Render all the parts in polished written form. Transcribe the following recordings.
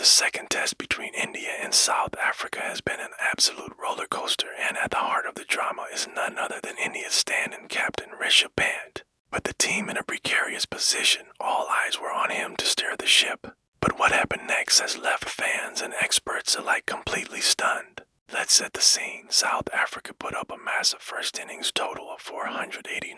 The second test between India and South Africa has been an absolute roller coaster, and at the heart of the drama is none other than India's stand-in captain Rishabh Pant. With the team in a precarious position, all eyes were on him to steer the ship. But what happened next has left fans and experts alike completely stunned. Let's set the scene. South Africa put up a massive first innings total of 489.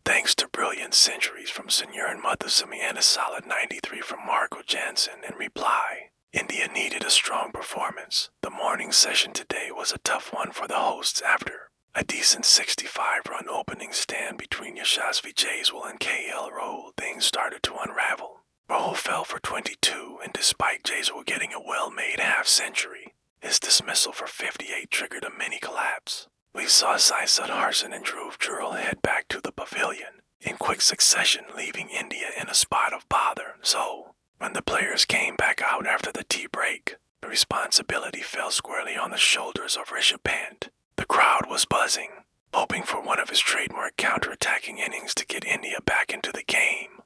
Thanks to brilliant centuries from Sunyaran Muthusamy and a solid 93 from Marco Jansen in reply, India needed a strong performance. The morning session today was a tough one for the hosts after a decent 65-run opening stand between Yashasvi Jaiswal and KL Rahul. Things started to unravel. Rahul fell for 22, and despite Jaiswal getting a well-made half-century, his dismissal for 58 triggered a mini-collapse. We saw Sai Sudharsan and Dhruv Jurel head back to the pavilion in quick succession, leaving India in a spot of bother. So, when the players came back out after the tea break, the responsibility fell squarely on the shoulders of Rishabh Pant. The crowd was buzzing, hoping for one of his trademark counter-attacking innings to get India back into the game.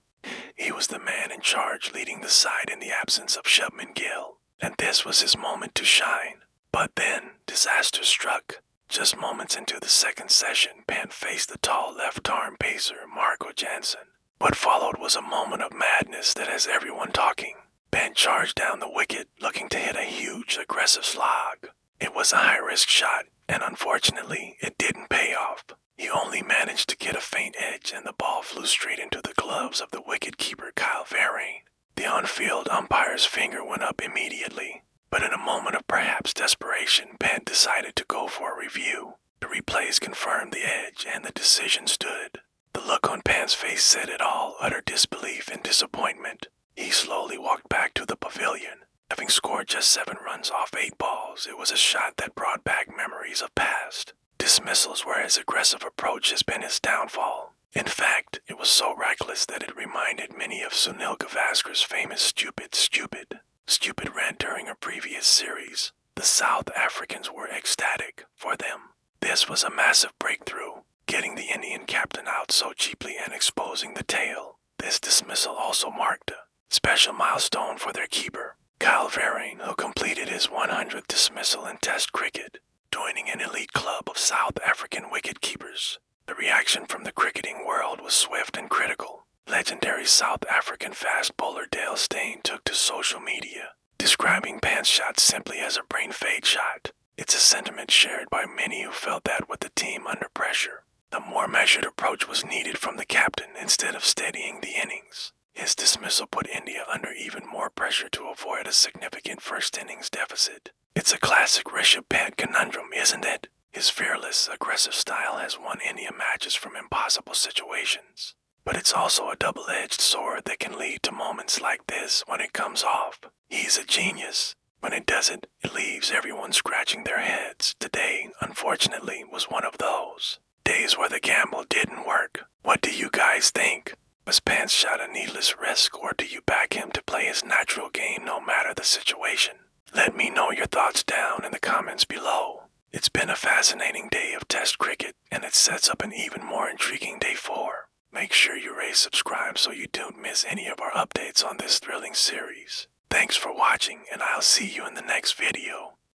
He was the man in charge, leading the side in the absence of Shubman Gill, and this was his moment to shine. But then, disaster struck. Just moments into the second session, Pant faced the tall left-arm pacer Marco Jansen. What followed was a moment of madness that has everyone talking. Pant charged down the wicket, looking to hit a huge, aggressive slog. It was a high-risk shot, and unfortunately, it didn't pay off. He only managed to get a faint edge, and the ball flew straight into the gloves of the wicket-keeper Kyle Verreynne. The on-field umpire's finger went up immediately, but in a moment of perhaps desperation, Pant decided to go for a review. The replays confirmed the edge, and the decision stood. The look on Pant's face said it all, utter disbelief and disappointment. He slowly walked back to the pavilion. Having scored just 7 runs off 8 balls, it was a shot that brought back memories of past dismissals where his aggressive approach has been his downfall. In fact, it was so reckless that it reminded many of Sunil Gavaskar's famous stupid rant during a previous series. The South Africans were ecstatic. For them, this was a massive breakthrough, getting the Indian captain out so cheaply and exposing the tail. This dismissal also marked a special milestone for their keeper, Kyle Verreynne, who completed his 100th dismissal in Test cricket, joining an elite club of South African wicket-keepers. The reaction from the cricketing world was swift and critical. Legendary South African fast bowler Dale Steyn took to social media, describing Pant's shot simply as a brain fade shot. It's a sentiment shared by many who felt that with the team under pressure, a more measured approach was needed from the captain instead of steadying the innings. His dismissal put India under even more pressure to avoid a significant first innings deficit. It's a classic Rishabh Pant conundrum, isn't it? His fearless, aggressive style has won India matches from impossible situations. But it's also a double-edged sword that can lead to moments like this when it comes off. He's a genius. When it doesn't, it leaves everyone scratching their heads. Today, unfortunately, was one of those days where the gamble didn't work. What do you guys think? Was Pant's shot a needless risk, or do you back him to play his natural game no matter the situation? Let me know your thoughts down in the comments below. It's been a fascinating day of Test cricket, and it sets up an even more intriguing day 4. Make sure you subscribe so you don't miss any of our updates on this thrilling series. Thanks for watching, and I'll see you in the next video.